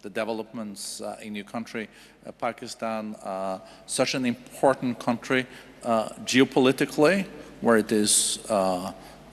the developments in your country, Pakistan, such an important country geopolitically, where it is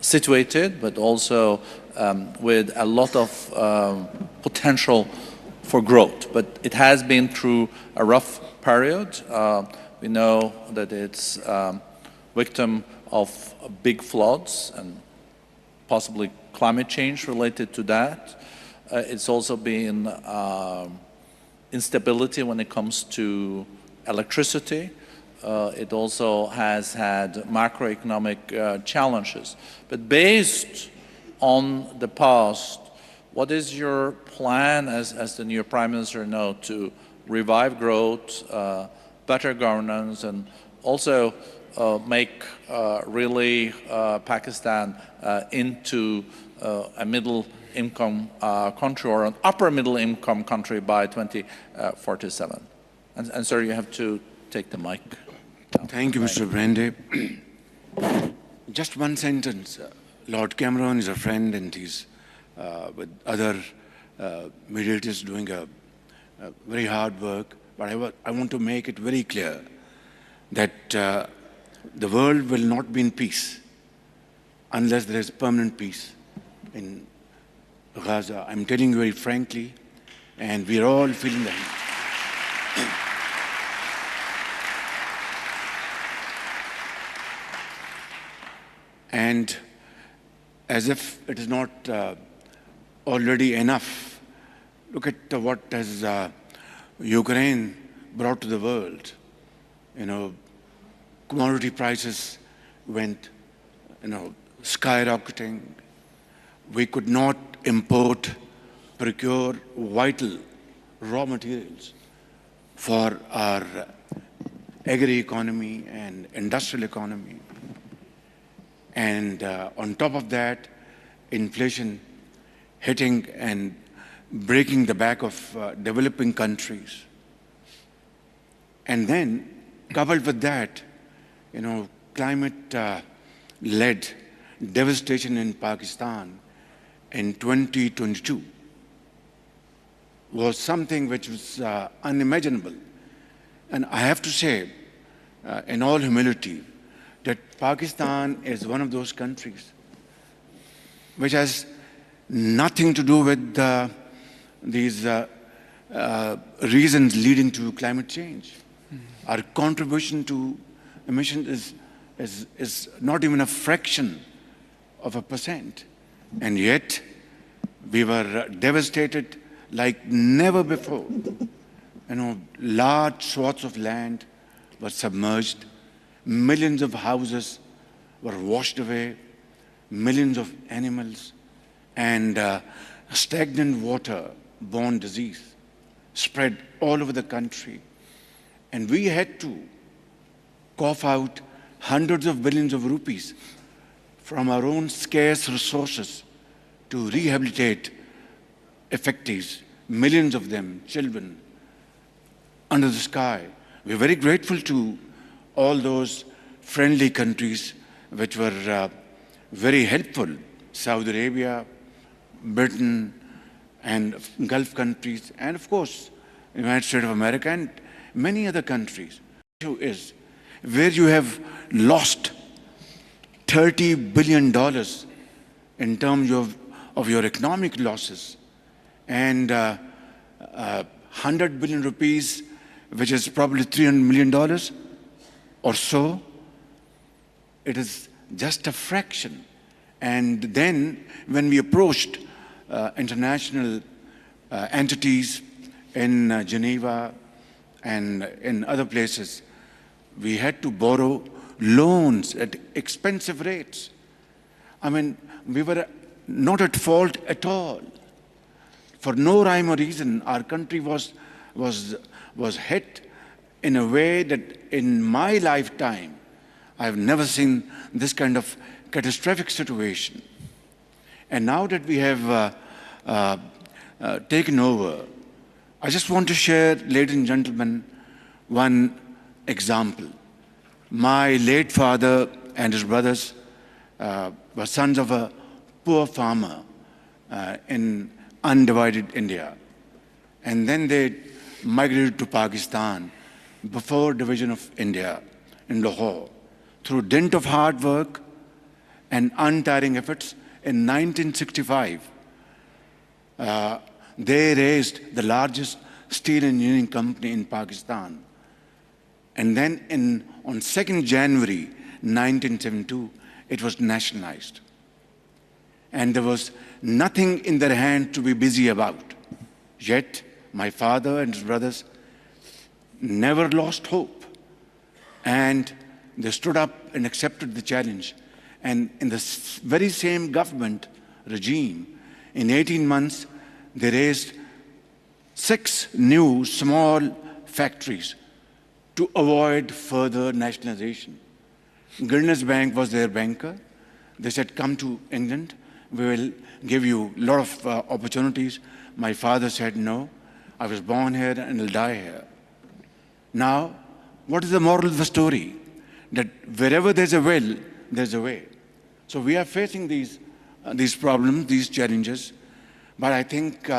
situated, but also with a lot of potential for growth. But it has been through a rough period. We know that it's victim of big floods and possibly climate change related to that. It's also been instability when it comes to electricity. It also has had macroeconomic challenges. But based on the past, what is your plan as the new Prime Minister now to revive growth, better governance, and also make really Pakistan into a middle-income country or an upper-middle-income country by 2047? And sir, you have to take the mic down. Thank you, Mr. Brande. Just one sentence. Lord Cameron is a friend, and he's with other mediators doing a very hard work. But I want to make it very clear that the world will not be in peace unless there is permanent peace in Gaza. I'm telling you very frankly, and we're all feeling the heat. And as if it is not already enough, look at what has Ukraine brought to the world. You know, commodity prices went, skyrocketing. We could not import, procure vital raw materials for our agri-economy and industrial economy. And on top of that, inflation hitting and breaking the back of developing countries. And then, coupled with that, climate-led devastation in Pakistan in 2022 was something which was unimaginable. And I have to say, in all humility, that Pakistan is one of those countries which has nothing to do with these reasons leading to climate change. Our contribution to emissions is not even a fraction of a percent. And yet, we were devastated like never before. Large swaths of land were submerged. Millions of houses were washed away. Millions of animals and stagnant water-borne disease spread all over the country. And we had to cough out hundreds of billions of rupees from our own scarce resources to rehabilitate effectees, millions of them, children, under the sky. We're very grateful to all those friendly countries which were very helpful. Saudi Arabia, Britain, and Gulf countries, and of course, the United States of America and many other countries. The issue is where you have lost $30 billion in terms of your economic losses and 100 billion rupees, which is probably $300 million or so. It is just a fraction. And then when we approached international entities in Geneva and in other places, we had to borrow loans at expensive rates. I mean, we were not at fault at all. For no rhyme or reason, our country was hit in a way that in my lifetime, I've never seen this kind of catastrophic situation. And now that we have taken over, I just want to share, ladies and gentlemen, one example. My late father and his brothers were sons of a poor farmer in undivided India. and then they migrated to Pakistan before division of India in Lahore. Through dint of hard work and untiring efforts, in 1965, they raised the largest steel engineering company in Pakistan. And then on 2nd January 1972, it was nationalized. And there was nothing in their hand to be busy about. Yet, my father and his brothers never lost hope. And they stood up and accepted the challenge. And in the very same government regime, in 18 months, they raised 6 new small factories to avoid further nationalization. Gilness Bank was their banker. They said, come to England, we will give you a lot of opportunities. My father said, no, I was born here and will die here. Now, what is the moral of the story? That wherever there's a will, there's a way. So we are facing these problems, these challenges, but I think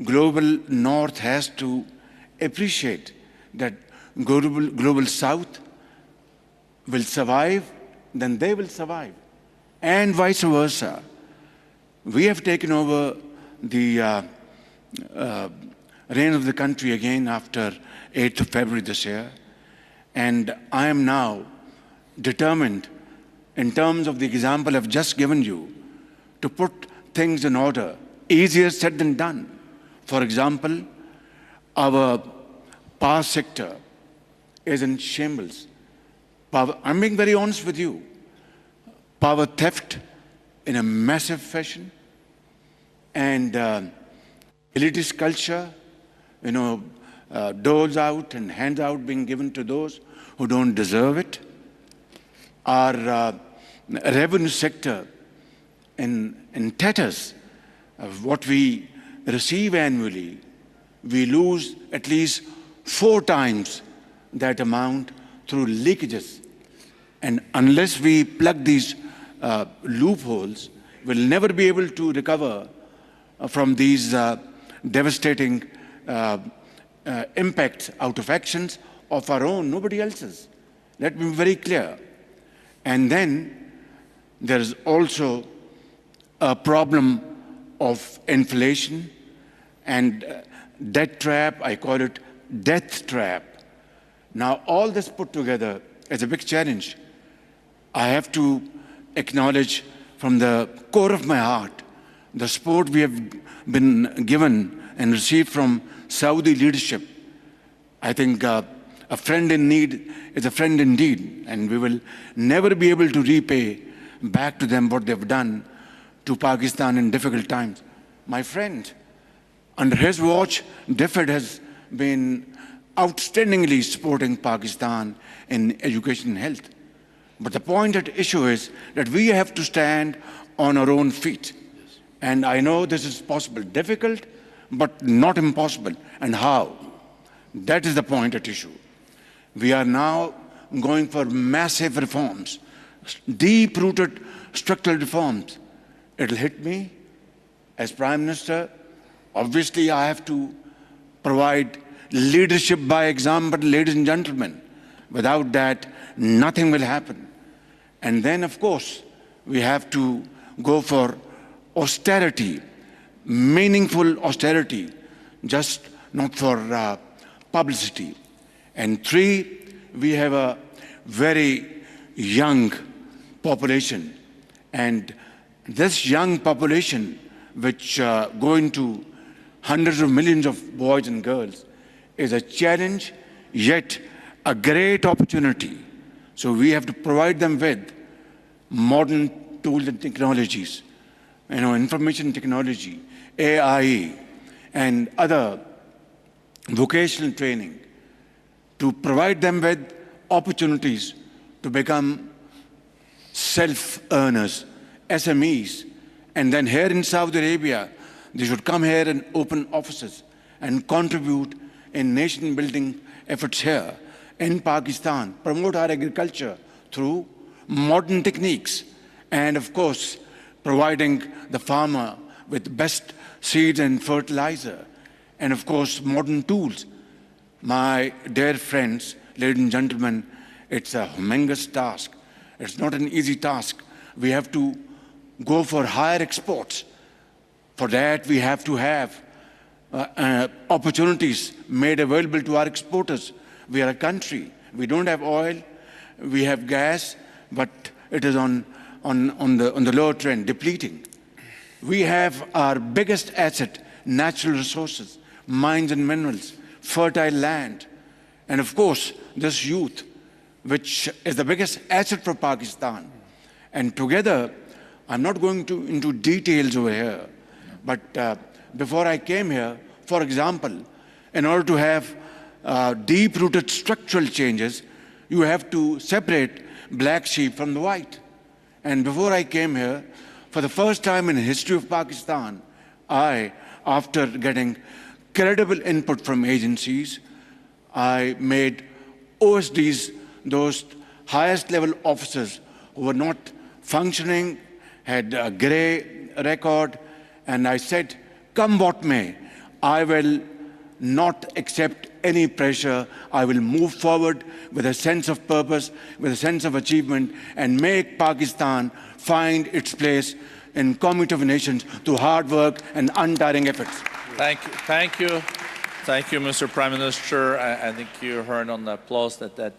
global North has to appreciate that global South will survive, then they will survive, and vice versa. We have taken over the reign of the country again after 8th of February this year, and I am now determined, in terms of the example I've just given you, to put things in order. Easier said than done. For example, our power sector is in shambles. I'm being very honest with you. Power theft in a massive fashion, and elitist culture, doles out and hands out being given to those who don't deserve it. Our revenue sector in tatters. Of what we receive annually, we lose at least 4 times that amount through leakages. And unless we plug these loopholes, we'll never be able to recover from these devastating impacts out of actions of our own, nobody else's. Let me be very clear. And then there is also a problem of inflation and debt trap. I call it death trap. Now, all this put together is a big challenge. I have to acknowledge from the core of my heart the support we have been given and received from Saudi leadership. I think a friend in need is a friend indeed, and we will never be able to repay back to them what they've done to Pakistan in difficult times. My friend, under his watch, DFID has been outstandingly supporting Pakistan in education and health. But the point at issue is that we have to stand on our own feet. And I know this is possible, difficult, but not impossible. And how? That is the point at issue. We are now going for massive reforms, deep-rooted structural reforms. It'll hit me as Prime Minister. Obviously, I have to provide leadership by example, ladies and gentlemen. Without that, nothing will happen. And then, of course, we have to go for austerity, meaningful austerity, just not for publicity. And 3, we have a very young population. And this young population, which go into hundreds of millions of boys and girls, is a challenge, yet a great opportunity. So we have to provide them with modern tools and technologies, information technology, AI, and other vocational training, to provide them with opportunities to become self-earners, SMEs. And then here in Saudi Arabia, they should come here and open offices and contribute in nation-building efforts here. In Pakistan, promote our agriculture through modern techniques, and of course, providing the farmer with best seeds and fertilizer. and of course modern tools. My dear friends, ladies and gentlemen, it's a humongous task. It's not an easy task. We have to go for higher exports. For that, we have to have opportunities made available to our exporters. We are a country. We don't have oil. We have gas, but it is on the lower trend, depleting. We have our biggest asset, natural resources, mines and minerals, fertile land, and of course, this youth, which is the biggest asset for Pakistan. And together, I'm not going into details over here, but before I came here, for example, in order to have deep-rooted structural changes, you have to separate black sheep from the white. And before I came here, for the first time in the history of Pakistan, after getting credible input from agencies, I made OSDs, those highest level officers who were not functioning, had a grey record, and I said, come what may, I will not accept any pressure. I will move forward with a sense of purpose, with a sense of achievement, and make Pakistan find its place in community of nations through hard work and untiring efforts. Thank you. Thank you. Thank you, Mr. Prime Minister. I think you heard on the applause that